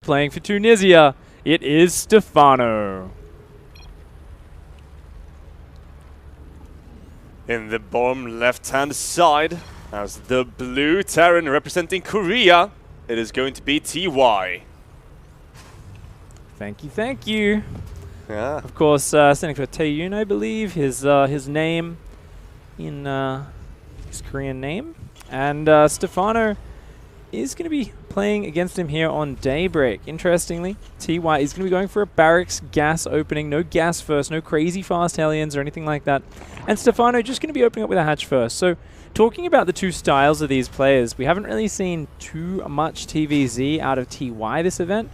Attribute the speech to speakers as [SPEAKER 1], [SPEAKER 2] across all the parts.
[SPEAKER 1] playing for Tunisia. It is Stephano.
[SPEAKER 2] In the bottom left-hand side, as the blue Terran representing Korea, it is going to be TY.
[SPEAKER 1] Thank you, thank you.
[SPEAKER 2] Yeah.
[SPEAKER 1] Of course, standing for Taeyun, I believe, his name in his Korean name. And Stephano is going to be playing against him here on Daybreak. Interestingly, TY is going to be going for a barracks gas opening. No gas first, no crazy fast Hellions or anything like that. And Stephano just going to be opening up with a hatch first. So talking about the two styles of these players, we haven't really seen too much TVZ out of TY this event.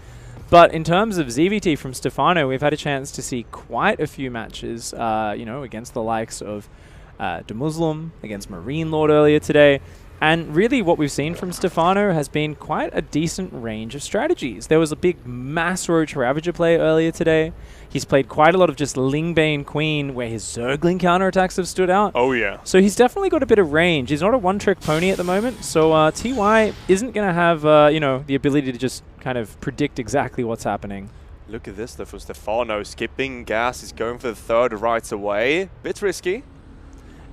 [SPEAKER 1] But in terms of ZVT from Stephano, we've had a chance to see quite a few matches, you know, against the likes of De Muslim, against Marine Lord earlier today. And really what we've seen from Stephano has been quite a decent range of strategies. There was a big mass Roach Ravager play earlier today. He's played quite a lot of just Lingbane Queen where his Zergling counterattacks have stood out.
[SPEAKER 2] Oh yeah.
[SPEAKER 1] So he's definitely got a bit of range. He's not a one-trick pony at the moment, so TY isn't going to have, you know, the ability to just kind of predict exactly what's happening.
[SPEAKER 2] Look at this though for Stephano, skipping gas, he's going for the third right away. Bit risky.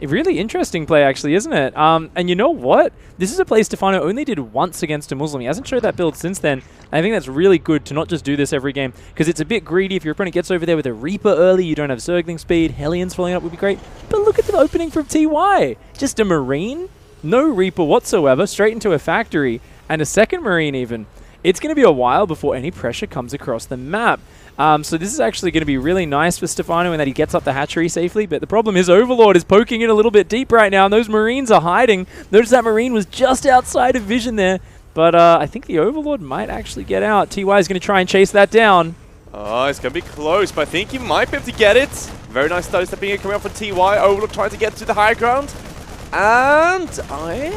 [SPEAKER 1] A really interesting play, actually, isn't it? And you know what? This is a play Stephano only did once against a Muslim. He hasn't showed that build since then. I think that's really good to not just do this every game, because it's a bit greedy. If your opponent gets over there with a Reaper early, you don't have Zergling speed, Hellions following up would be great. But look at the opening from TY. Just a Marine, no Reaper whatsoever, straight into a factory, and a second Marine even. It's going to be a while before any pressure comes across the map. So this is actually going to be really nice for Stephano in that he gets up the hatchery safely, but the problem is Overlord is poking in a little bit deep right now, and those Marines are hiding. Notice that Marine was just outside of vision there, but I think the Overlord might actually get out. TY is going to try and chase that down.
[SPEAKER 2] Oh, it's going to be close, but I think he might be able to get it. Very nice though, stepping in, coming up from TY. Overlord trying to get to the high ground. And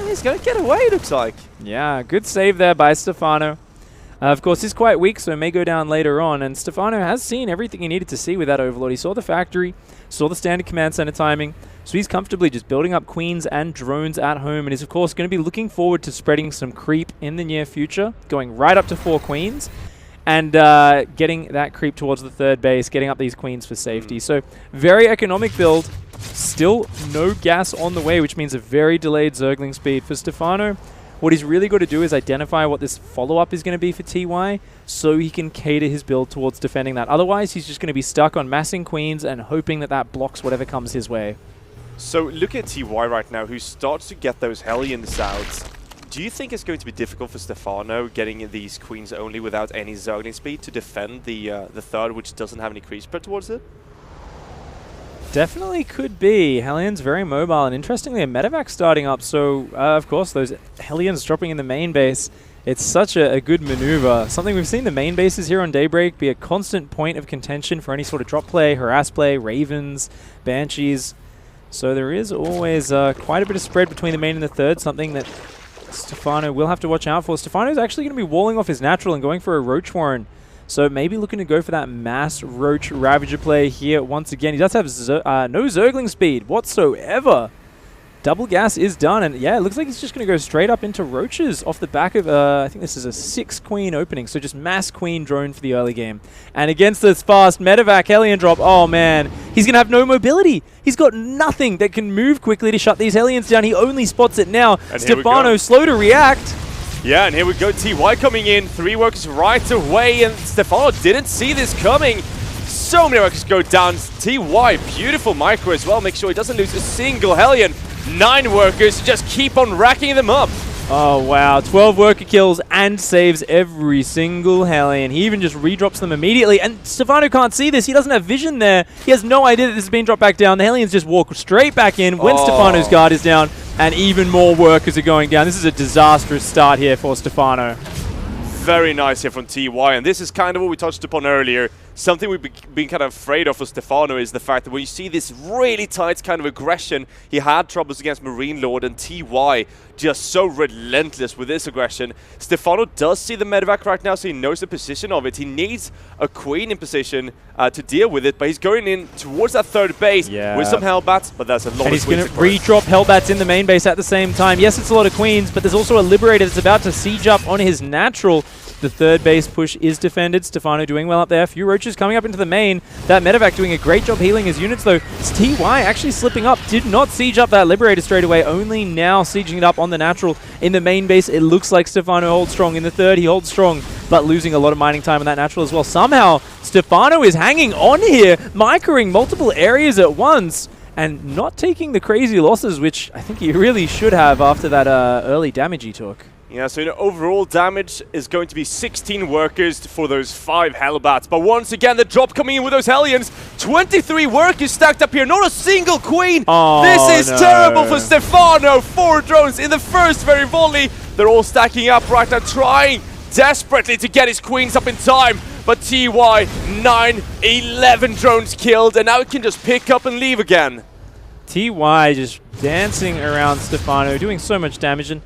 [SPEAKER 2] he's going to get away, looks like.
[SPEAKER 1] Yeah, good save there by Stephano. Of course, he's quite weak, so it may go down later on. And Stephano has seen everything he needed to see with that Overlord. He saw the factory, saw the standard command center timing, so he's comfortably just building up queens and drones at home, and is, of course, going to be looking forward to spreading some creep in the near future, going right up to 4 queens, and getting that creep towards the third base, getting up these queens for safety. So, very economic build. Still no gas on the way, which means a very delayed Zergling speed for Stephano. What he's really got to do is identify what this follow-up is going to be for TY so he can cater his build towards defending that. Otherwise, he's just going to be stuck on massing queens and hoping that that blocks whatever comes his way.
[SPEAKER 2] So look at TY right now, who starts to get those Hellions out. Do you think it's going to be difficult for Stephano getting these queens only without any Zergling speed to defend the third, which doesn't have any creep spread towards it?
[SPEAKER 1] Definitely could be. Hellions very mobile, and interestingly a medevac starting up, so of course those Hellions dropping in the main base. It's such a good maneuver. Something we've seen the main bases here on Daybreak be a constant point of contention for any sort of drop play, harass play, Ravens, Banshees. So there is always quite a bit of spread between the main and the third, something that Stephano will have to watch out for. Stephano's actually going to be walling off his natural and going for a Roach Warren. So maybe looking to go for that mass Roach Ravager play here once again. He does have no Zergling speed whatsoever. Double gas is done, and yeah, it looks like he's just going to go straight up into Roaches off the back of, I think this is a 6-queen opening, so just mass queen drone for the early game. And against this fast medevac Hellion drop, oh man, he's going to have no mobility. He's got nothing that can move quickly to shut these Hellions down. He only spots it now.
[SPEAKER 2] And
[SPEAKER 1] Stephano slow to react.
[SPEAKER 2] Yeah, and here we go, TY coming in, 3 workers right away, and Stephano didn't see this coming. So many workers go down. TY, beautiful micro as well, make sure he doesn't lose a single Hellion. 9 workers, just keep on racking them up.
[SPEAKER 1] Oh wow, 12 worker kills and saves every single Hellion. He even just redrops them immediately, and Stephano can't see this. He doesn't have vision there. He has no idea that this is being dropped back down. The Hellions just walk straight back in when Stephano's guard is down, and even more workers are going down. This is a disastrous start here for Stephano.
[SPEAKER 2] Very nice here from TY, and this is kind of what we touched upon earlier. something we've been kind of afraid of for Stephano is the fact that when you see this really tight kind of aggression, he had troubles against Marine Lord, and TY just so relentless with this aggression. Stephano does see the medevac right now, so he knows the position of it. He needs a queen in position to deal with it, but he's going in towards that third base with some Hellbats, but that's a lot of queens.
[SPEAKER 1] And he's going to re-drop Hellbats in the main base at the same time. Yes, it's a lot of queens, but there's also a Liberator that's about to siege up on his natural. The third base push is defended. Stephano doing well up there. A few roaches coming up into the main. That medevac doing a great job healing his units, though. TY actually slipping up. Did not siege up that Liberator straight away. Only now sieging it up on the natural. In the main base, it looks like Stephano holds strong. In the third, he holds strong, but losing a lot of mining time on that natural as well. Somehow, Stephano is hanging on here, microing multiple areas at once, and not taking the crazy losses, which I think he really should have after that early damage he took.
[SPEAKER 2] Yeah, so overall damage is going to be 16 workers for those 5 Hellbats. But once again, the drop coming in with those Hellions. 23 workers stacked up here, not a single queen.
[SPEAKER 1] Oh,
[SPEAKER 2] this is terrible for Stephano. 4 drones in the first very volley. They're all stacking up right now, trying desperately to get his queens up in time. But TY, 9, 11 drones killed, and now it can just pick up and leave again.
[SPEAKER 1] TY just dancing around Stephano, doing so much damage. And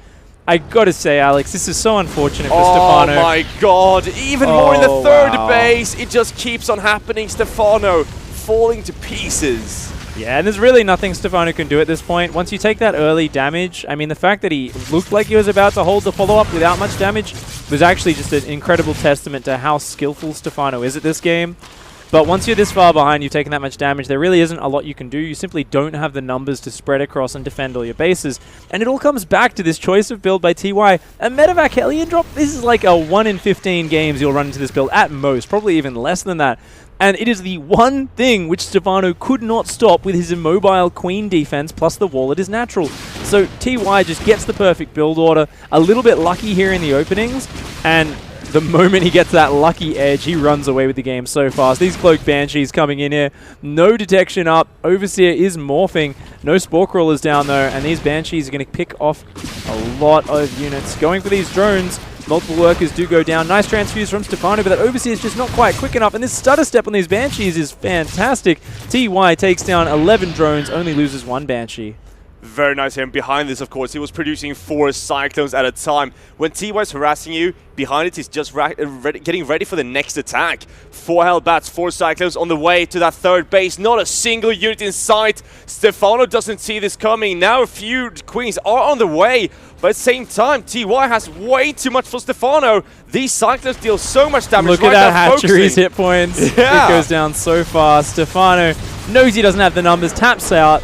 [SPEAKER 1] I gotta say, Alex, this is so unfortunate for Stephano.
[SPEAKER 2] Oh my god, even more in the third base. It just keeps on happening. Stephano falling to pieces.
[SPEAKER 1] Yeah, and there's really nothing Stephano can do at this point. Once you take that early damage, I mean, the fact that he looked like he was about to hold the follow-up without much damage was actually just an incredible testament to how skillful Stephano is at this game. But once you're this far behind, you've taken that much damage, there really isn't a lot you can do. You simply don't have the numbers to spread across and defend all your bases. And it all comes back to this choice of build by TY. A medevac Hellion drop, this is like a 1 in 15 games you'll run into this build at most, probably even less than that. And it is the one thing which Stephano could not stop with his immobile queen defense plus the wall at his natural. So TY just gets the perfect build order, a little bit lucky here in the openings, and the moment he gets that lucky edge, he runs away with the game so fast. These Cloaked Banshees coming in here. No detection up. Overseer is morphing. No Spore Crawlers down though. And these Banshees are going to pick off a lot of units. Going for these drones. Multiple workers do go down. Nice transfuse from Stephano, but that Overseer is just not quite quick enough. And this stutter step on these Banshees is fantastic. TY takes down 11 drones, only loses 1 Banshee.
[SPEAKER 2] Very nice here. And behind this, of course, he was producing 4 Cyclones at a time. When TY's harassing you, behind it, he's just getting ready for the next attack. 4 Hellbats, 4 Cyclones on the way to that third base. Not a single unit in sight. Stephano doesn't see this coming. Now a few queens are on the way. But at the same time, TY has way too much for Stephano. These Cyclones deal so much damage.
[SPEAKER 1] Look at that hatchery's hit points.
[SPEAKER 2] Yeah.
[SPEAKER 1] It goes down so fast. Stephano knows he doesn't have the numbers, taps out.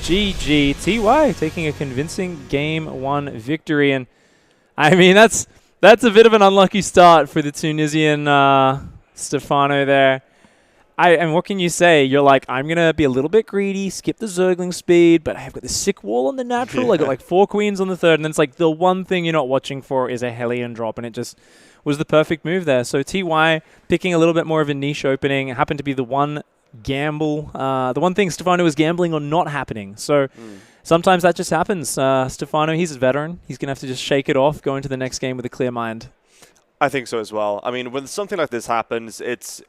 [SPEAKER 1] GG. TY taking a convincing Game 1 victory. And I mean, that's a bit of an unlucky start for the Tunisian Stephano there. And what can you say? You're like, I'm going to be a little bit greedy, skip the Zergling speed, but I've got the sick wall on the natural. I got like 4 queens on the third. And then it's like the one thing you're not watching for is a Hellion drop. And it just was the perfect move there. So TY picking a little bit more of a niche opening. It happened to be the one gamble, the one thing Stephano was gambling on not happening. So sometimes that just happens. Stephano, he's a veteran. He's going to have to just shake it off, go into the next game with a clear mind.
[SPEAKER 2] I think so as well. I mean, when something like this happens, it's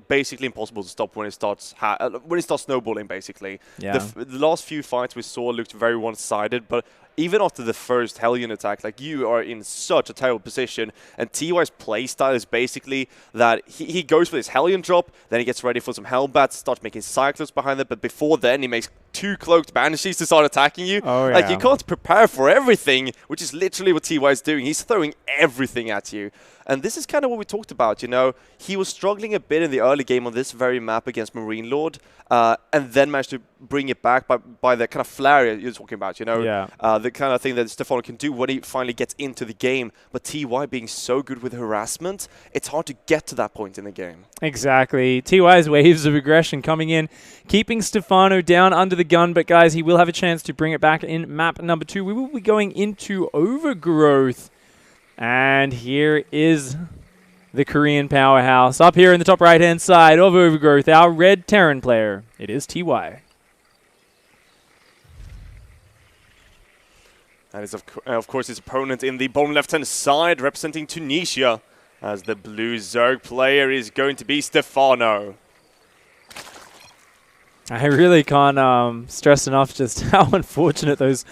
[SPEAKER 2] basically impossible to stop when it starts snowballing, basically.
[SPEAKER 1] Yeah.
[SPEAKER 2] The last few fights we saw looked very one-sided, but even after the first Hellion attack, like, you are in such a terrible position, and TY's playstyle is basically that he goes for this Hellion drop, then he gets ready for some Hellbats, starts making Cyclones behind it, but before then he makes 2 Cloaked Banshees to start attacking you.
[SPEAKER 1] Oh, yeah.
[SPEAKER 2] Like, you can't prepare for everything, which is literally what TY is doing. He's throwing everything at you. And this is kind of what we talked about, you know. He was struggling a bit in the early game on this very map against Marine Lord, and then managed to bring it back by the kind of flare you're talking about, you know.
[SPEAKER 1] Yeah.
[SPEAKER 2] The kind of thing that Stephano can do when he finally gets into the game. But TY being so good with harassment, it's hard to get to that point in the game.
[SPEAKER 1] Exactly. TY's waves of aggression coming in, keeping Stephano down under the gun. But guys, he will have a chance to bring it back in map number 2. We will be going into Overgrowth. And here is the Korean powerhouse. Up here in the top right-hand side of Overgrowth, our red Terran player. It is TY.
[SPEAKER 2] That is, of course, his opponent in the bottom left-hand side, representing Tunisia. as the blue Zerg player is going to be Stephano.
[SPEAKER 1] I really can't stress enough just how unfortunate those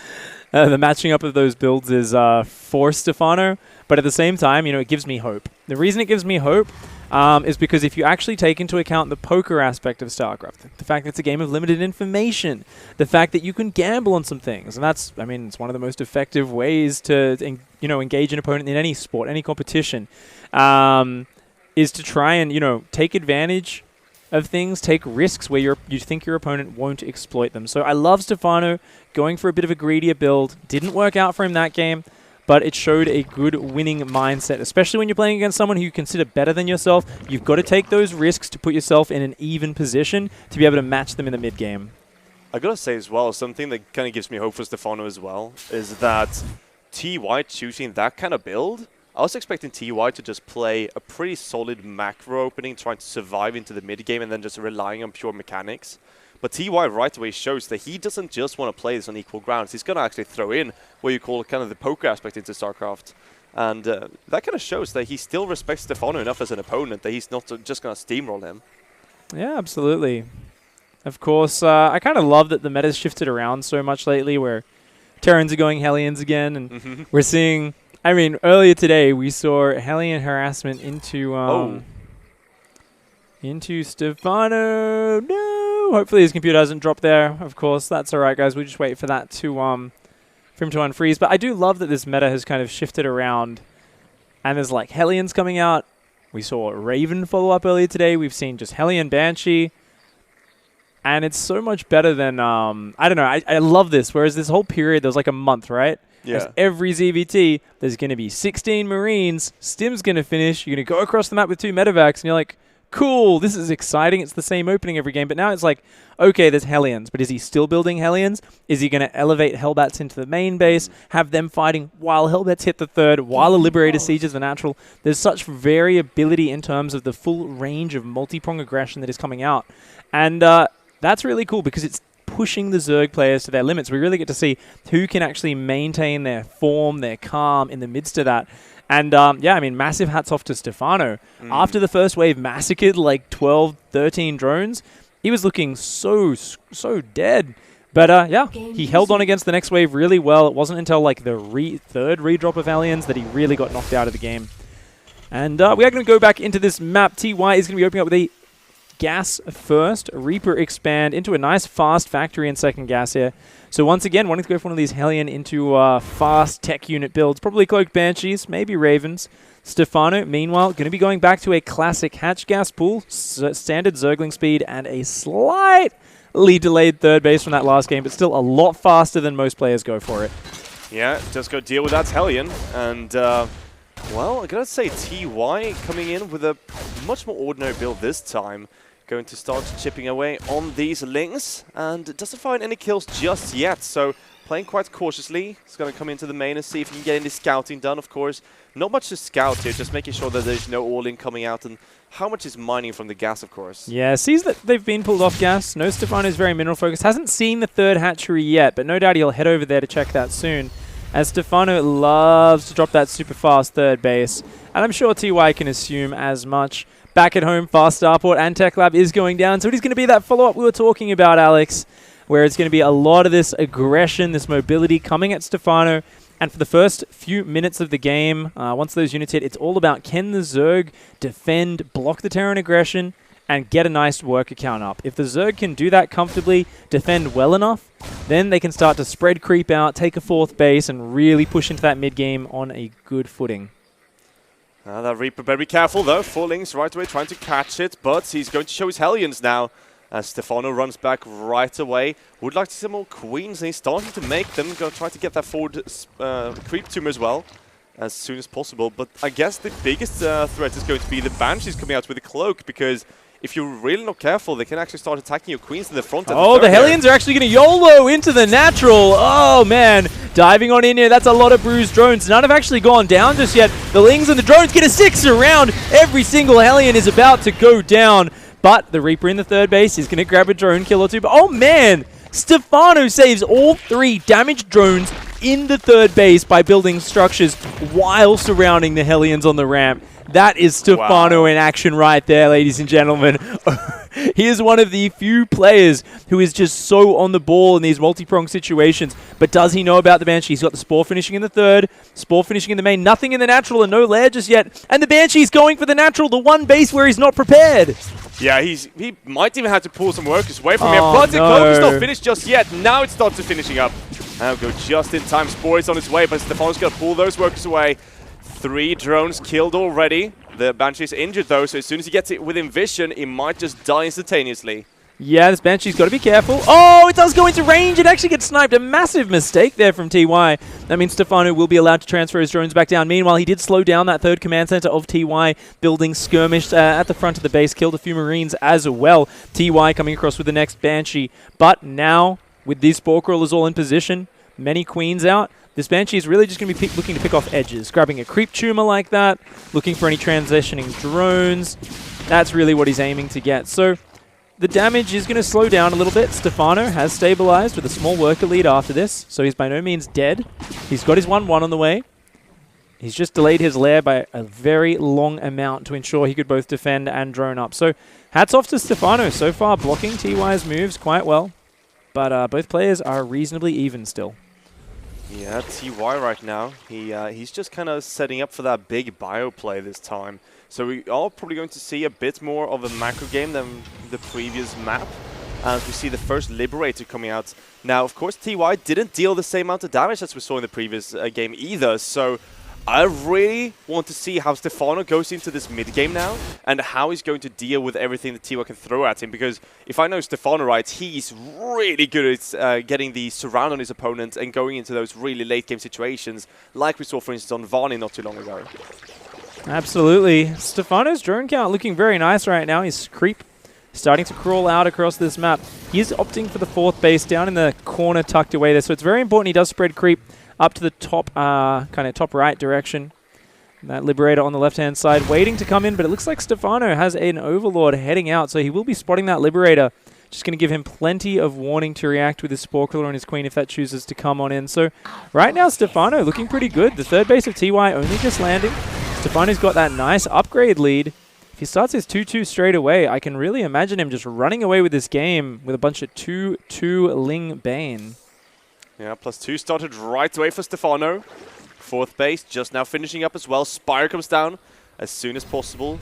[SPEAKER 1] the matching up of those builds is for Stephano. But at the same time, you know, it gives me hope. The reason it gives me hope is because if you actually take into account the poker aspect of StarCraft, the fact that it's a game of limited information, the fact that you can gamble on some things, and that's, I mean, it's one of the most effective ways to, you know, engage an opponent in any sport, any competition, is to try and, you know, take advantage of things, take risks where you think your opponent won't exploit them. So I love Stephano going for a bit of a greedier build. Didn't work out for him that game, but it showed a good winning mindset, especially when you're playing against someone who you consider better than yourself. You've got to take those risks to put yourself in an even position to be able to match them in the mid game.
[SPEAKER 2] I gotta say as well, something that kind of gives me hope for Stephano as well is that TY choosing that kind of build. I was expecting TY to just play a pretty solid macro opening, trying to survive into the mid game and then just relying on pure mechanics. But TY right away shows that he doesn't just want to play this on equal grounds. He's going to actually throw in what you call kind of the poker aspect into StarCraft. And that kind of shows that he still respects Stephano enough as an opponent that he's not just going to steamroll him.
[SPEAKER 1] Yeah, absolutely. Of course, I kind of love that the meta's shifted around so much lately where Terrans are going Hellions again. And we're seeing, I mean, earlier today we saw Hellion harassment into Stephano. No! Hopefully his computer hasn't dropped there. Of course, that's all right, guys. We'll just wait for that to for him to unfreeze. But I do love that this meta has kind of shifted around, and there's like Hellions coming out. We saw Raven follow up earlier today. We've seen just Hellion Banshee, and it's so much better than I don't know. I love this. Whereas this whole period, there was like a month, right?
[SPEAKER 2] Yeah.
[SPEAKER 1] As every ZVT, there's going to be 16 Marines. Stim's going to finish. You're going to go across the map with 2 medevacs, and you're like, cool, this is exciting. It's the same opening every game. But now it's like, okay, there's Hellions. But is he still building Hellions? Is he going to elevate Hellbats into the main base, have them fighting while Hellbats hit the third, while a Liberator sieges the natural? There's such variability in terms of the full range of multi-prong aggression that is coming out. And that's really cool because it's pushing the Zerg players to their limits. We really get to see who can actually maintain their form, their calm in the midst of that. And, yeah, I mean, massive hats off to Stephano. After the first wave massacred like 12, 13 drones, he was looking so dead. But, yeah, he held on against the next wave really well. It wasn't until, like, the third redrop of Aliens that he really got knocked out of the game. And we are going to go back into this map. TY is going to be opening up with a gas first, Reaper expand into a nice fast factory and second gas here. So once again, wanting to go for one of these Hellion into fast tech unit builds, probably Cloaked Banshees, maybe Ravens. Stephano, meanwhile, going to be going back to a classic hatch gas pool, standard Zergling speed, and a slightly delayed third base from that last game, but still a lot faster than most players go for it.
[SPEAKER 2] Yeah, just go deal with that Hellion. And, well, I gotta say, TY coming in with a much more ordinary build this time. Going to start chipping away on these links, and doesn't find any kills just yet, so playing quite cautiously. He's going to come into the main and see if he can get any scouting done, of course. Not much to scout here, just making sure that there's no all-in coming out, and how much is mining from the gas, of course.
[SPEAKER 1] Yeah, sees that they've been pulled off gas. No, Stephano is very mineral-focused. Hasn't seen the third hatchery yet, but no doubt he'll head over there to check that soon, as Stephano loves to drop that super fast third base, and I'm sure TY can assume as much. Back at home, Fast Starport and Tech Lab is going down, so it is going to be that follow-up we were talking about, Alex, where it's going to be a lot of this aggression, this mobility coming at Stephano. And for the first few minutes of the game, once those units hit, it's all about can the Zerg defend, block the Terran aggression, and get a nice worker count up. If the Zerg can do that comfortably, defend well enough, then they can start to spread creep out, take a fourth base, and really push into that mid-game on a good footing.
[SPEAKER 2] That Reaper better be careful though. 4 links right away trying to catch it, but he's going to show his Hellions now. As Stephano runs back right away. Would like to see some more Queens, and he's starting to make them. Going to try to get that forward creep to him as well as soon as possible. But I guess the biggest threat is going to be the Banshees coming out with a cloak, because if you're really not careful, they can actually start attacking your Queens in the front.
[SPEAKER 1] Oh, the Hellions are actually going to YOLO into the natural. Oh, man. Diving on in here. That's a lot of bruised drones. None have actually gone down just yet. The Lings and the drones get a 6 around. Every single Hellion is about to go down. But the Reaper in the third base is going to grab a drone kill or two. But oh, man. Stephano saves all 3 damaged drones in the third base by building structures while surrounding the Hellions on the ramp. That is Stephano in action right there, ladies and gentlemen. He is one of the few players who is just so on the ball in these multi-pronged situations. But does he know about the Banshee? He's got the Spore finishing in the third, Spore finishing in the main, nothing in the natural and no lair just yet. And the Banshee's going for the natural, the one base where he's not prepared.
[SPEAKER 2] Yeah, he might even have to pull some workers away from here. But the cloak is not finished just yet. Now it starts to finishing up. Now go just in time. Spore is on his way, but Stephano's going to pull those workers away. 3 drones killed already. The Banshee is injured though, so as soon as he gets it within vision, he might just die instantaneously.
[SPEAKER 1] Yeah, this Banshee's got to be careful. Oh, it does go into range. It actually gets sniped. A massive mistake there from TY. That means Stephano will be allowed to transfer his drones back down. Meanwhile, he did slow down that third command center of TY, building skirmish at the front of the base, killed a few Marines as well. TY coming across with the next Banshee. But now, with these Spore Crawlers all in position, many Queens out, this Banshee is really just going to be looking to pick off edges, grabbing a creep tumor like that, looking for any transitioning drones. That's really what he's aiming to get. So the damage is going to slow down a little bit. Stephano has stabilized with a small worker lead after this, so he's by no means dead. He's got his 1-1 on the way. He's just delayed his lair by a very long amount to ensure he could both defend and drone up. So hats off to Stephano so far, blocking TY's moves quite well. But both players are reasonably even still.
[SPEAKER 2] Yeah, TY right now, he's just kind of setting up for that big bio play this time. So we are probably going to see a bit more of a macro game than the previous map, as we see the first Liberator coming out. Now, of course, TY didn't deal the same amount of damage as we saw in the previous game either, so I really want to see how Stephano goes into this mid-game now and how he's going to deal with everything that TY can throw at him, because if I know Stephano right, he's really good at getting the surround on his opponent and going into those really late-game situations, like we saw, for instance, on Varney not too long ago.
[SPEAKER 1] Absolutely. Stephano's drone count looking very nice right now. He's creep starting to crawl out across this map. He's opting for the 4th base down in the corner tucked away there, so it's very important he does spread creep up to the top, kind of top right direction. That Liberator on the left-hand side waiting to come in, but it looks like Stephano has an Overlord heading out, so he will be spotting that Liberator. Just going to give him plenty of warning to react with his Spore Crawler and his Queen if that chooses to come on in. So right now, Stephano looking pretty good. The 3rd base of TY only just landing. Stephano's got that nice upgrade lead. If he starts his 2-2 straight away, I can really imagine him just running away with this game with a bunch of 2-2 Ling Bane.
[SPEAKER 2] Yeah, +2 started right away for Stephano. 4th base just now finishing up as well. Spire comes down as soon as possible.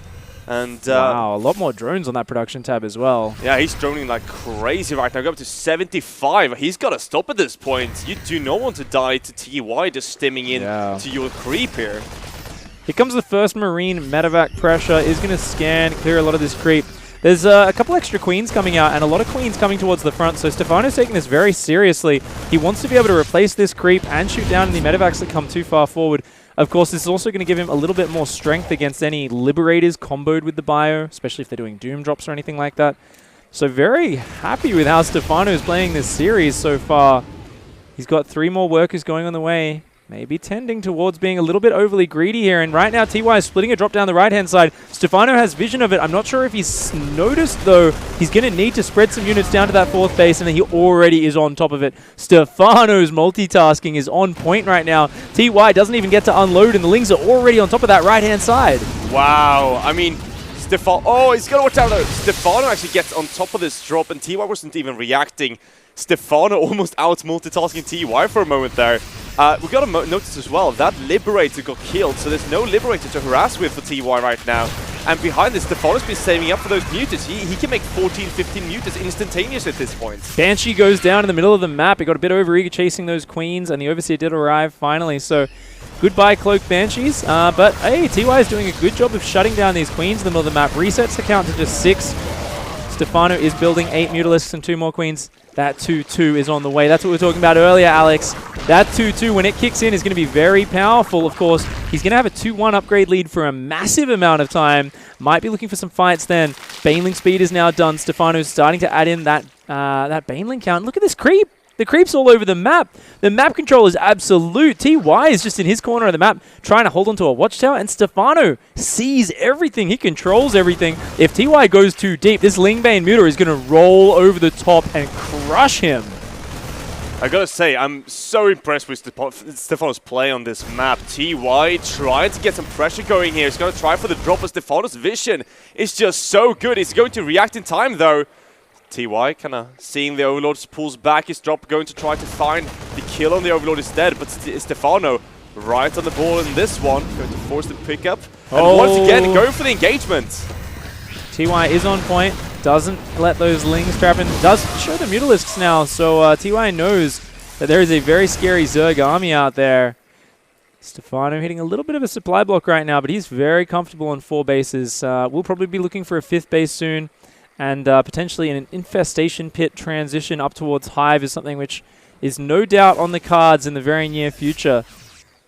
[SPEAKER 2] And
[SPEAKER 1] wow, a lot more drones on that production tab as well.
[SPEAKER 2] Yeah, he's droning like crazy right now. Go up to 75. He's got to stop at this point. You do not want to die to TY just stimming in to your creep here.
[SPEAKER 1] Here comes the first Marine. Medevac pressure is going to scan, clear a lot of this creep. There's a couple extra Queens coming out and a lot of Queens coming towards the front, so Stephano's taking this very seriously. He wants to be able to replace this creep and shoot down any Medevacs that come too far forward. Of course, this is also going to give him a little bit more strength against any Liberators comboed with the bio, especially if they're doing Doom drops or anything like that. So very happy with how Stephano is playing this series so far. He's got 3 more workers going on the way. Maybe tending towards being a little bit overly greedy here. And right now, TY is splitting a drop down the right-hand side. Stephano has vision of it. I'm not sure if he's noticed, though. He's going to need to spread some units down to that 4th base, and then he already is on top of it. Stephano's multitasking is on point right now. TY doesn't even get to unload, and the Lings are already on top of that right-hand side.
[SPEAKER 2] Wow. I mean, Stephano... Oh, he's got to watch out, though. Stephano actually gets on top of this drop, and TY wasn't even reacting. Stephano almost out-multitasking TY for a moment there. We've got to notice as well, that Liberator got killed, so there's no Liberator to harass with for TY right now. And behind this, Stephano's been saving up for those mutants. He can make 14, 15 mutants instantaneous at this point.
[SPEAKER 1] Banshee goes down in the middle of the map. He got a bit overeager chasing those Queens, and the Overseer did arrive finally. So goodbye, Cloaked Banshees. But hey, TY is doing a good job of shutting down these Queens in the middle of the map. Resets the count to just 6. Stephano is building 8 Mutalisks and 2 more Queens. That 2-2 is on the way. That's what we were talking about earlier, Alex. That 2-2, when it kicks in, is going to be very powerful. Of course, he's going to have a 2-1 upgrade lead for a massive amount of time. Might be looking for some fights then. Baneling speed is now done. Stephano's starting to add in that Baneling count. Look at this creep. The creep's all over the map. The map control is absolute. TY is just in his corner of the map trying to hold onto a watchtower, and Stephano sees everything. He controls everything. If TY goes too deep, this Lingbane Muter is going to roll over the top and crush him.
[SPEAKER 2] I gotta say, I'm so impressed with Stephano's play on this map. TY trying to get some pressure going here. He's gonna try for the drop, but Stephano's vision is just so good. He's going to react in time though. TY kind of seeing the Overlord, pulls back his drop, going to try to find the kill on the Overlord instead, but Stephano right on the ball in this one, going to force the pickup. And once again, going for the engagement.
[SPEAKER 1] TY is on point, doesn't let those Lings trap in, does show the Mutalisks now, so TY knows that there is a very scary Zerg army out there. Stephano hitting a little bit of a supply block right now, but he's very comfortable on 4 bases. We'll probably be looking for a 5th base soon, and potentially an infestation pit transition up towards Hive is something which is no doubt on the cards in the very near future.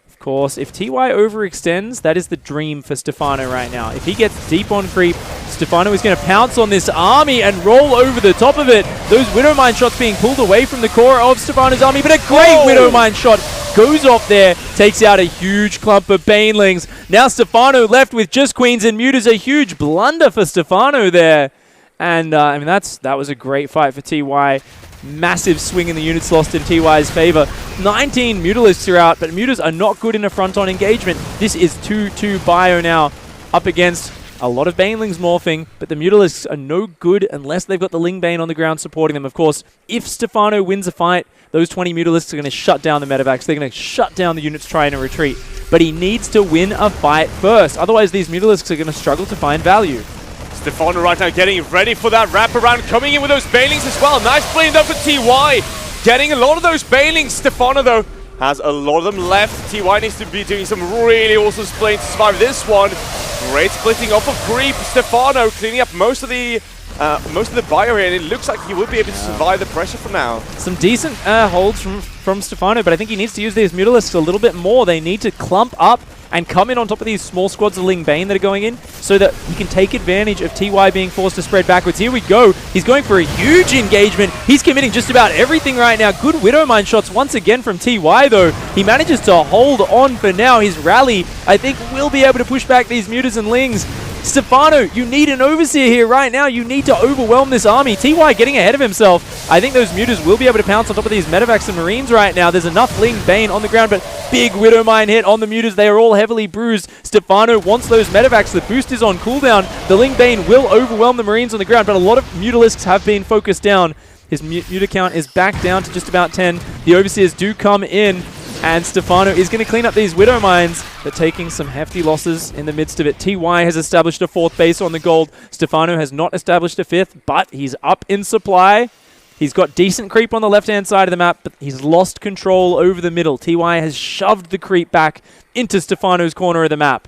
[SPEAKER 1] Of course, if TY overextends, that is the dream for Stephano right now. If he gets deep on creep, Stephano is going to pounce on this army and roll over the top of it. Those Widowmine shots being pulled away from the core of Stephano's army, but a great Widowmine shot goes off there, takes out a huge clump of Banelings. Now Stephano left with just Queens and Mutas, a huge blunder for Stephano there. And I mean, that was a great fight for TY. Massive swing in the units lost in TY's favor. 19 Mutalisks are out, but Mutas are not good in a front-on engagement. This is 2-2 bio now, up against a lot of Banelings morphing, but the Mutalisks are no good unless they've got the Ling Bane on the ground supporting them. Of course, if Stephano wins a fight, those 20 Mutalisks are going to shut down the medevacs. They're going to shut down the units trying to retreat. But he needs to win a fight first. Otherwise, these Mutalisks are going to struggle to find value.
[SPEAKER 2] Stephano right now getting ready for that wraparound, coming in with those Banelings as well. Nice play though for TY. Getting a lot of those Banelings. Stephano though has a lot of them left. TY needs to be doing some really awesome playing to survive this one. Great splitting off of creep. Stephano cleaning up most of the bio here, and it looks like he will be able to survive the pressure for now.
[SPEAKER 1] Some decent holds from Stephano, but I think he needs to use these Mutalisks a little bit more. They need to clump up and come in on top of these small squads of Ling Bane that are going in so that he can take advantage of TY being forced to spread backwards. Here we go. He's going for a huge engagement. He's committing just about everything right now. Good Widowmine shots once again from TY though. He manages to hold on for now. His rally, I think, will be able to push back these Mutas and Lings. Stephano, you need an Overseer here right now. You need to overwhelm this army. TY getting ahead of himself. I think those Mutas will be able to pounce on top of these Medevacs and Marines right now. There's enough Ling Bane on the ground, but big Widowmine hit on the Mutas. They are all heavily bruised. Stephano wants those Medevacs. The boost is on cooldown. The Ling Bane will overwhelm the Marines on the ground, but a lot of Mutalisks have been focused down. His Muta count is back down to just about 10. The Overseers do come in, and Stephano is going to clean up these Widowmines, but taking some hefty losses in the midst of it. TY has established a 4th base on the gold. Stephano has not established a 5th, but he's up in supply. He's got decent creep on the left-hand side of the map, but he's lost control over the middle. TY has shoved the creep back into Stephano's corner of the map.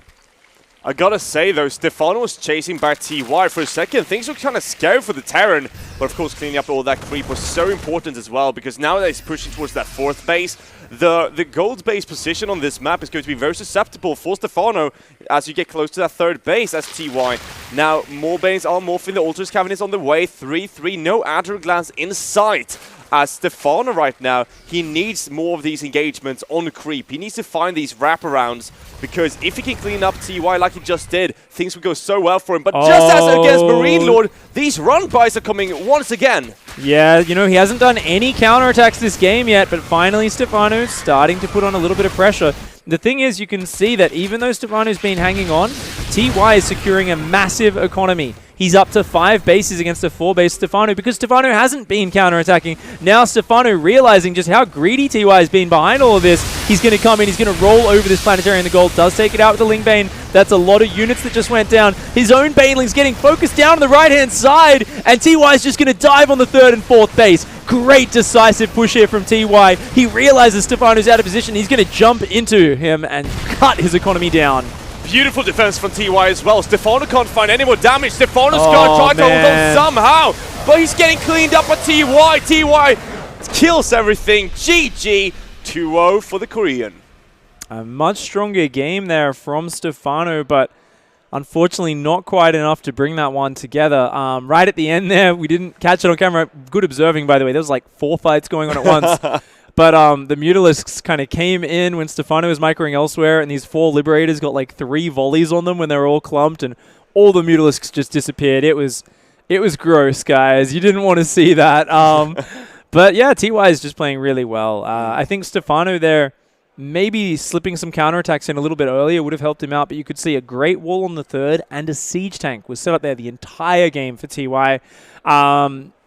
[SPEAKER 2] I gotta say though, Stephano was chasing back TY for a second. Things were kind of scary for the Terran, but of course cleaning up all that creep was so important as well, because now that he's pushing towards that 4th base, the gold base position on this map is going to be very susceptible for Stephano as you get close to that 3rd base as TY. Now, more Banes are morphing, the Altars Cavern is on the way, 3-3, no Adderglance in sight. As Stephano right now, he needs more of these engagements on creep. He needs to find these wraparounds, because if he can clean up TY like he just did, things would go so well for him. But just as against Marine Lord, these run-bys are coming once again.
[SPEAKER 1] Yeah, you know, he hasn't done any counterattacks this game yet, but finally Stephano's starting to put on a little bit of pressure. The thing is, you can see that even though Stephano's been hanging on, TY is securing a massive economy. He's up to 5 bases against a 4-base Stephano because Stephano hasn't been counterattacking. Now Stephano realizing just how greedy TY has been behind all of this. He's going to come in, he's going to roll over this Planetary in the gold. Does take it out with the Ling Bane. That's a lot of units that just went down. His own Baneling's getting focused down on the right-hand side, and TY is just going to dive on the 3rd and 4th base. Great decisive push here from TY. He realizes Stephano's out of position. He's going to jump into him and cut his economy down.
[SPEAKER 2] Beautiful defense from TY as well. Stephano can't find any more damage. Stephano's gonna try to hold on somehow, but he's getting cleaned up by TY. TY kills everything. GG. 2-0 for the Korean.
[SPEAKER 1] A much stronger game there from Stephano, but unfortunately not quite enough to bring that one together. Right at the end there, we didn't catch it on camera. Good observing, by the way. There was like 4 fights going on at once. But the Mutalisks kind of came in when Stephano was microing elsewhere, and these 4 Liberators got like 3 volleys on them when they were all clumped, and all the Mutalisks just disappeared. It was gross, guys. You didn't want to see that. But yeah, TY is just playing really well. I think Stephano there, maybe slipping some counterattacks in a little bit earlier would have helped him out, but you could see a great wall on the third and a siege tank was set up there the entire game for TY.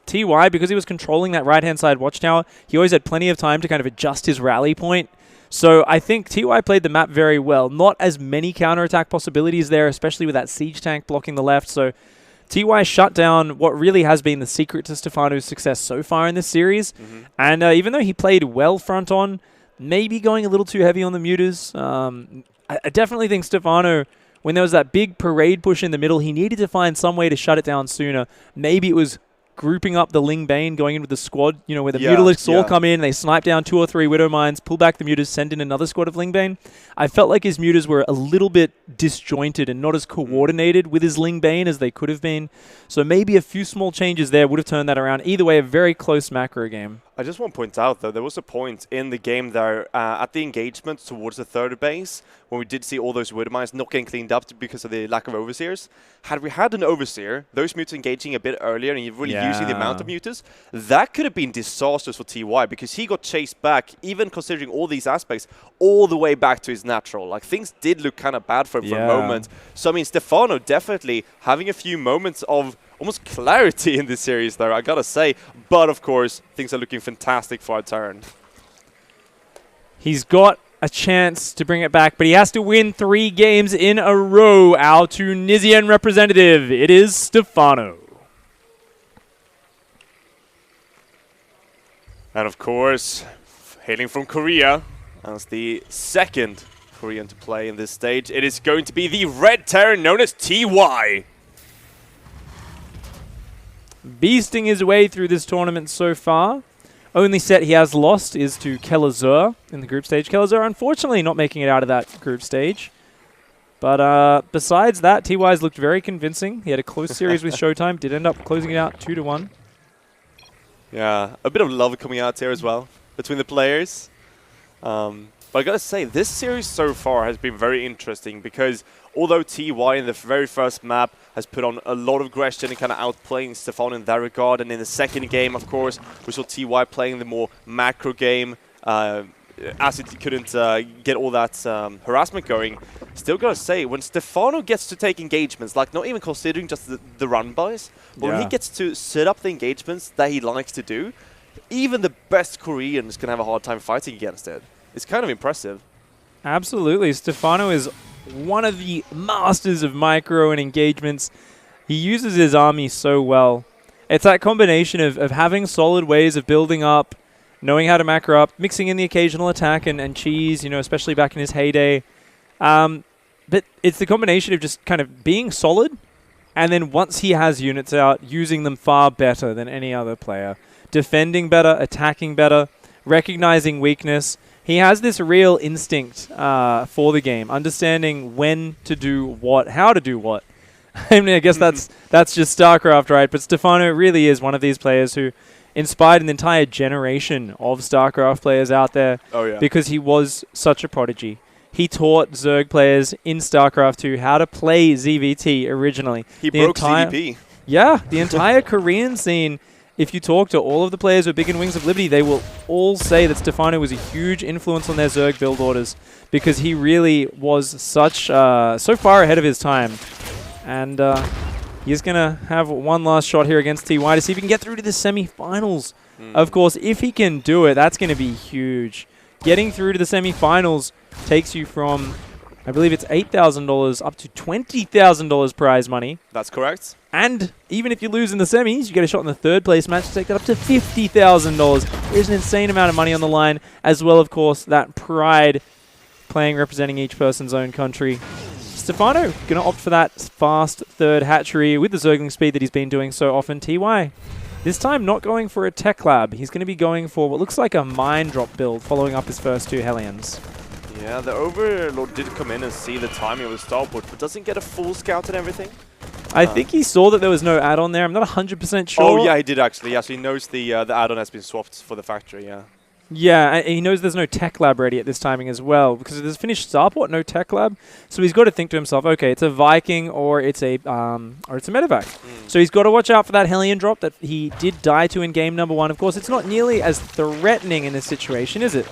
[SPEAKER 1] TY, because he was controlling that right-hand side watchtower, he always had plenty of time to kind of adjust his rally point. So I think TY played the map very well. Not as many counterattack possibilities there, especially with that siege tank blocking the left. So TY shut down what really has been the secret to Stephano's success so far in this series. And even though he played well front on, maybe going a little too heavy on the muters, I definitely think Stephano, when there was that big parade push in the middle, he needed to find some way to shut it down sooner. Maybe it was grouping up the Ling Bane, going in with the squad, you know, where the Mutalisks all come in, they snipe down 2 or 3 Widow Mines, pull back the Muters, send in another squad of Ling Bane. I felt like his Muters were a little bit disjointed and not as coordinated with his Ling Bane as they could have been. So maybe a few small changes there would have turned that around. Either way, a very close macro game.
[SPEAKER 2] I just want to point out, though, there was a point in the game there at the engagement towards the third base when we did see all those Widow Mines not getting cleaned up because of the lack of Overseers. Had we had an Overseer, those Muters engaging a bit earlier and really using the amount of Muters, that could have been disastrous for TY because he got chased back, even considering all these aspects, all the way back to his natural. Like, things did look kind of bad for him for a moment. So, I mean, Stephano definitely having a few moments of almost clarity in this series there, I gotta say. But, of course, things are looking fantastic for our turn.
[SPEAKER 1] He's got a chance to bring it back, but he has to win 3 games in a row. Our Tunisian representative, it is Stephano.
[SPEAKER 2] And, of course, hailing from Korea, as the second Korean to play in this stage, it is going to be the Red Terran known as TY.
[SPEAKER 1] Beasting his way through this tournament so far. Only set he has lost is to Kelazur in the group stage. Kelazur, unfortunately, not making it out of that group stage. But besides that, TY's looked very convincing. He had a close series with Showtime. Did end up closing it out 2-1.
[SPEAKER 2] Yeah, a bit of love coming out here as well between the players. But I gotta say, this series so far has been very interesting because although TY in the very first map has put on a lot of aggression and kind of outplaying Stephano in that regard, and in the second game, of course, we saw TY playing the more macro game as it couldn't get all that harassment going. Still gotta say, when Stephano gets to take engagements, like not even considering just the run buys, but when he gets to set up the engagements that he likes to do, even the best Koreans can have a hard time fighting against it. It's kind of impressive.
[SPEAKER 1] Absolutely. Stephano is one of the masters of micro and engagements. He uses his army so well. It's that combination of having solid ways of building up, knowing how to macro up, mixing in the occasional attack and cheese, you know, especially back in his heyday. But it's the combination of just kind of being solid, and then once he has units out, using them far better than any other player. Defending better, attacking better, recognizing weakness. He has this real instinct for the game, understanding when to do what, how to do what. I mean, I guess that's just StarCraft, right? But Stephano really is one of these players who inspired an entire generation of StarCraft players out there because he was such a prodigy. He taught Zerg players in StarCraft 2 how to play ZVT originally.
[SPEAKER 2] He broke CVP.
[SPEAKER 1] Yeah, the entire Korean scene. If you talk to all of the players who are big in Wings of Liberty, they will all say that Stephano was a huge influence on their Zerg build orders because he really was such so far ahead of his time. And he's going to have one last shot here against TY to see if he can get through to the semi-finals. Of course, if he can do it, that's going to be huge. Getting through to the semi-finals takes you from, I believe it's $8,000 up to $20,000 prize money.
[SPEAKER 2] That's correct.
[SPEAKER 1] And even if you lose in the semis, you get a shot in the third place match to take that up to $50,000. There's an insane amount of money on the line, as well, of course, that pride playing representing each person's own country. Stephano going to opt for that fast third hatchery with the Zergling speed that he's been doing so often. TY, this time not going for a tech lab. He's going to be going for what looks like a mine drop build, following up his first 2 Hellions.
[SPEAKER 2] Yeah, the Overlord did come in and see the timing of the starport, but doesn't get a full scout and everything.
[SPEAKER 1] I think he saw that there was no add-on there. I'm not 100% sure.
[SPEAKER 2] Oh, yeah, he did actually. He actually knows the add-on has been swapped for the factory, yeah.
[SPEAKER 1] Yeah, and he knows there's no tech lab ready at this timing as well, because there's finished starport, no tech lab. So he's got to think to himself, okay, it's a Viking or it's a medevac. So he's got to watch out for that Hellion drop that he did die to in game number 1. Of course, it's not nearly as threatening in this situation, is it?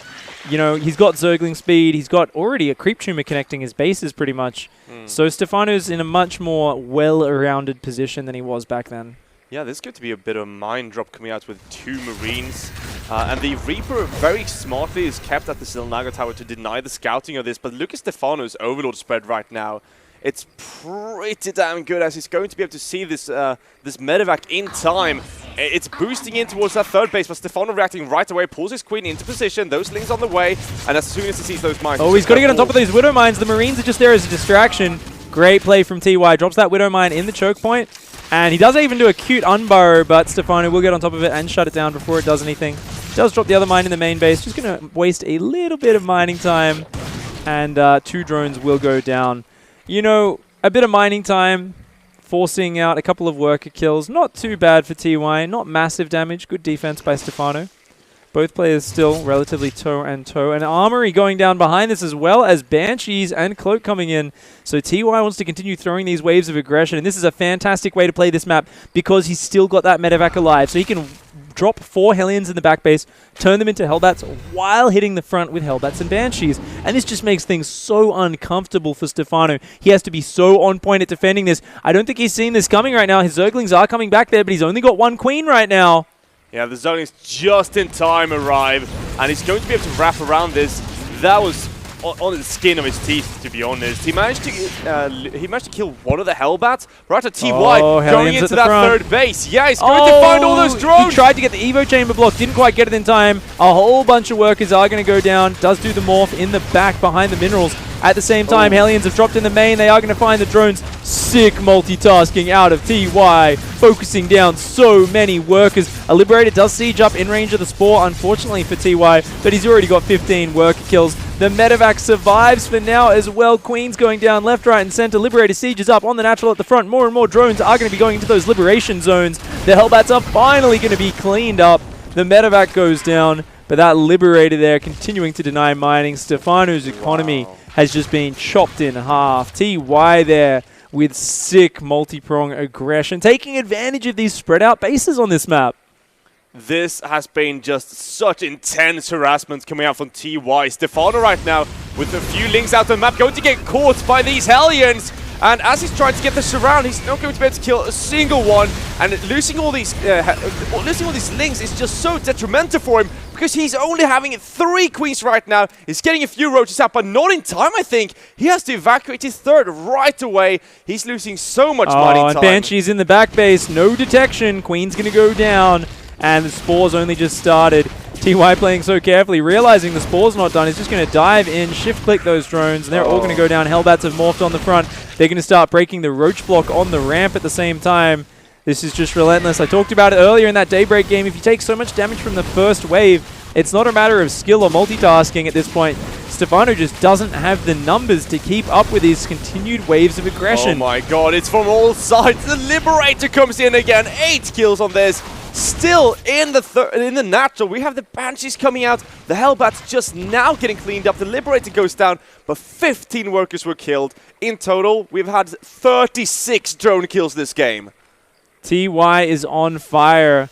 [SPEAKER 1] You know, he's got Zergling speed, he's got already a creep tumor connecting his bases pretty much. So Stephano's in a much more well-rounded position than he was back then.
[SPEAKER 2] Yeah, this is going to be a bit of a mine drop coming out with 2 Marines. And the Reaper very smartly is kept at the Silnaga Tower to deny the scouting of this. But look at Stephano's Overlord spread right now. It's pretty damn good, as he's going to be able to see this this medevac in time. It's boosting in towards that 3rd base, but Stephano reacting right away, pulls his queen into position, those lings on the way, and as soon as he sees those mines...
[SPEAKER 1] Oh, he's got to get on top of these Widow Mines. The Marines are just there as a distraction. Great play from TY. Drops that Widow Mine in the choke point. And he doesn't even do a cute unburrow, but Stephano will get on top of it and shut it down before it does anything. Does drop the other mine in the main base. Just going to waste a little bit of mining time. And 2 drones will go down. You know, a bit of mining time, forcing out a couple of worker kills. Not too bad for TY. Not massive damage. Good defense by Stephano. Both players still relatively toe and toe. And Armory going down behind this, as well as Banshees and Cloak coming in. So TY wants to continue throwing these waves of aggression. And this is a fantastic way to play this map, because he's still got that medevac alive. So he can drop 4 Hellions in the back base, turn them into Hellbats while hitting the front with Hellbats and Banshees. And this just makes things so uncomfortable for Stephano. He has to be so on point at defending this. I don't think he's seen this coming right now. His Zerglings are coming back there, but he's only got 1 Queen right now.
[SPEAKER 2] Yeah, the Zerglings just in time arrive, and he's going to be able to wrap around this. That was on the skin of his teeth, to be honest. He managed to kill one of the Hellbats right at TY, going into that front. 3rd base. Yeah, he's going to find all those drones.
[SPEAKER 1] He tried to get the Evo chamber block, didn't quite get it in time. A whole bunch of workers are going to go down. Does do the morph in the back behind the minerals. At the same time, Hellions have dropped in the main. They are going to find the drones. Sick multitasking out of TY, focusing down so many workers. A Liberator does siege up in range of the Spore, unfortunately for TY, but he's already got 15 worker kills. The medevac survives for now as well. Queen's going down left, right, and center. Liberator sieges up on the natural at the front. More and more drones are going to be going into those liberation zones. The Hellbats are finally going to be cleaned up. The medevac goes down, but that Liberator there continuing to deny mining. Stephano's economy has just been chopped in half. TY there with sick multi-prong aggression, taking advantage of these spread out bases on this map.
[SPEAKER 2] This has been just such intense harassment coming out from TY. Stephano right now with a few links out the map, going to get caught by these Hellions. And as he's trying to get the surround, he's not going to be able to kill a single one. And losing all these links is just so detrimental for him, because he's only having 3 queens right now. He's getting a few roaches out, but not in time, I think. He has to evacuate his 3rd right away. He's losing so much mining time.
[SPEAKER 1] And Banshee's in the back base. No detection. Queen's going to go down. And the Spore's only just started. TY playing so carefully, realizing the Spore's not done. He's just going to dive in, shift-click those drones, and they're all going to go down. Hellbats have morphed on the front. They're going to start breaking the Roach block on the ramp at the same time. This is just relentless. I talked about it earlier in that Daybreak game. If you take so much damage from the first wave, it's not a matter of skill or multitasking at this point. Stephano just doesn't have the numbers to keep up with these continued waves of aggression.
[SPEAKER 2] Oh my god, it's from all sides. The Liberator comes in again. 8 kills on this. Still in the natural, we have the Banshees coming out. The Hellbats just now getting cleaned up. The Liberator goes down, but 15 workers were killed. In total, we've had 36 drone kills this game.
[SPEAKER 1] TY is on fire.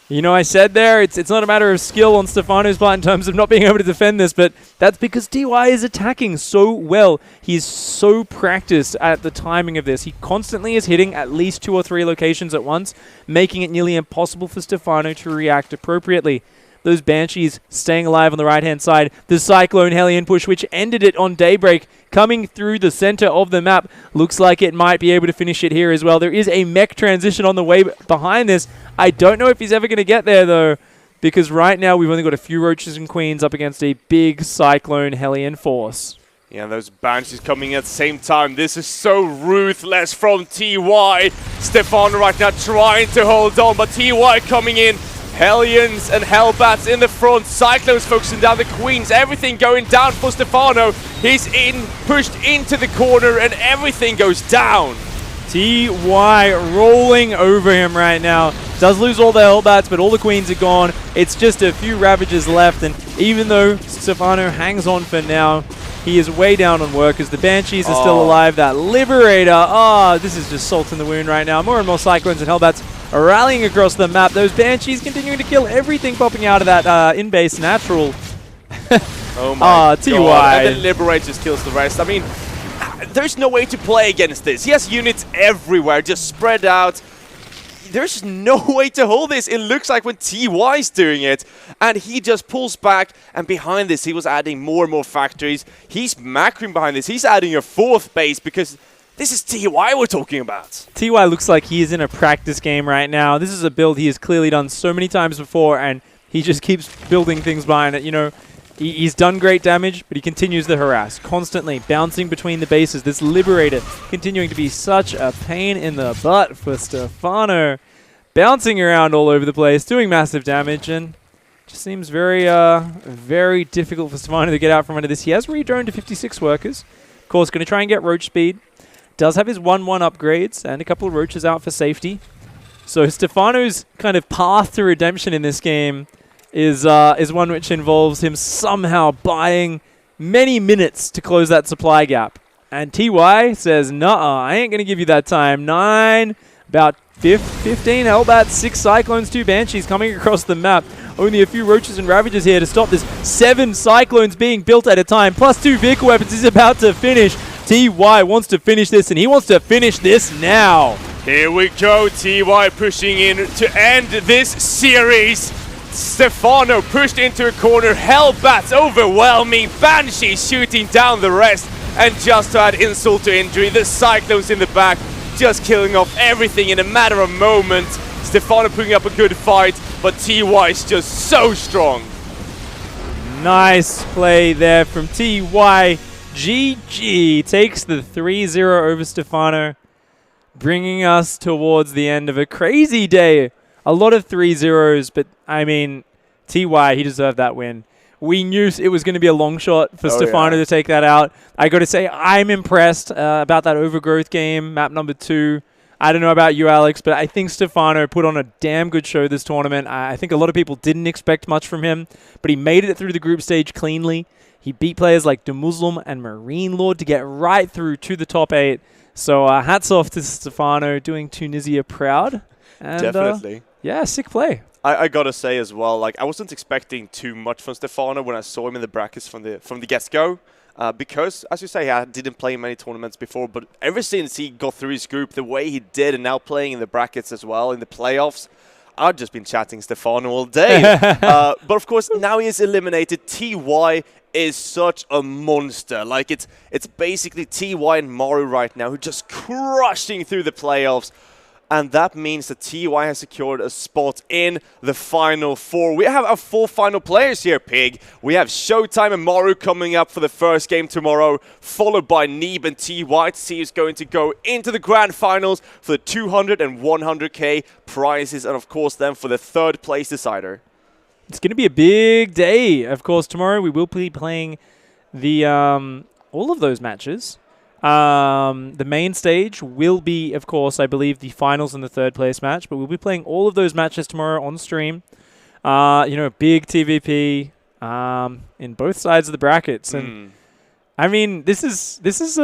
[SPEAKER 1] You know, I said there, it's not a matter of skill on Stephano's part in terms of not being able to defend this, but that's because TY is attacking so well. He's so practiced at the timing of this. He constantly is hitting at least 2 or 3 locations at once, making it nearly impossible for Stephano to react appropriately. Those Banshees staying alive on the right-hand side. The Cyclone Hellion push, which ended it on Daybreak, coming through the center of the map. Looks like it might be able to finish it here as well. There is a mech transition on the way behind this. I don't know if he's ever going to get there, though, because right now we've only got a few Roaches and Queens up against a big Cyclone Hellion force.
[SPEAKER 2] Yeah, those Banshees coming at the same time. This is so ruthless from TY. Stephano right now trying to hold on, but TY coming in. Hellions and Hellbats in the front. Cyclones focusing down the Queens. Everything going down for Stephano. He's pushed into the corner, and everything goes down.
[SPEAKER 1] TY rolling over him right now. Does lose all the Hellbats, but all the Queens are gone. It's just a few Ravagers left, and even though Stephano hangs on for now, he is way down on workers. The Banshees are still alive. That Liberator, this is just salt in the wound right now. More and more Cyclones and Hellbats are rallying across the map. Those Banshees continuing to kill everything popping out of that in-base natural.
[SPEAKER 2] Oh my
[SPEAKER 1] TY.
[SPEAKER 2] God. And the Liberator just kills the rest. I mean, there's no way to play against this. He has units everywhere, just spread out. There's no way to hold this. It looks like when TY's doing it, and he just pulls back, and behind this, he was adding more and more factories. He's macroing behind this. He's adding a 4th base because this is TY we're talking about.
[SPEAKER 1] TY looks like he is in a practice game right now. This is a build he has clearly done so many times before, and he just keeps building things behind it. You know, he's done great damage, but he continues to harass, constantly bouncing between the bases. This Liberator continuing to be such a pain in the butt for Stephano. Bouncing around all over the place, doing massive damage, and just seems very, very difficult for Stephano to get out from under this. He has redroned to 56 workers. Of course, going to try and get Roach speed. Does have his 1-1 upgrades and a couple of Roaches out for safety. So Stephano's kind of path to redemption in this game is one which involves him somehow buying many minutes to close that supply gap. And TY says, nuh-uh, I ain't going to give you that time. 9, about 15 Hellbats, 6 Cyclones, 2 Banshees coming across the map. Only a few Roaches and Ravagers here to stop this. 7 Cyclones being built at a time, plus 2 vehicle weapons. He's about to finish. TY wants to finish this, and he wants to finish this now.
[SPEAKER 2] Here we go, TY pushing in to end this series. Stephano pushed into a corner, Hellbats overwhelming, Banshee shooting down the rest, and just to add insult to injury, the Cyclones in the back just killing off everything in a matter of moments. Stephano putting up a good fight, but TY is just so strong.
[SPEAKER 1] Nice play there from TY. GG takes the 3-0 over Stephano, bringing us towards the end of a crazy day. A lot of 3-0s, but I mean, TY, he deserved that win. We knew it was going to be a long shot for Stephano to take that out. I got to say, I'm impressed about that Overgrowth game, map number 2. I don't know about you, Alex, but I think Stephano put on a damn good show this tournament. I think a lot of people didn't expect much from him, but he made it through the group stage cleanly. He beat players like De Muslim and Marine Lord to get right through to the top 8. So hats off to Stephano, doing Tunisia proud. And,
[SPEAKER 2] definitely.
[SPEAKER 1] Yeah, sick play.
[SPEAKER 2] I gotta say as well, like I wasn't expecting too much from Stephano when I saw him in the brackets from the get-go, because as you say, I didn't play many tournaments before, but ever since he got through his group the way he did, and now playing in the brackets as well in the playoffs, I've just been chatting Stephano all day. But of course, now he is eliminated. TY is such a monster. Like it's basically TY and Maru right now who are just crushing through the playoffs. And that means that TY has secured a spot in the Final 4. We have our 4 final players here, Pig. We have Showtime and Maru coming up for the first game tomorrow, followed by Neeb and TY to see who's going to go into the Grand Finals for the 200 and 100k prizes, and of course then for the 3rd place decider.
[SPEAKER 1] It's going to be a big day. Of course, tomorrow we will be playing the all of those matches. The main stage will be, of course, I believe, the finals and the 3rd place match, but we'll be playing all of those matches tomorrow on stream. You know, big TVP in both sides of the brackets. And I mean, this is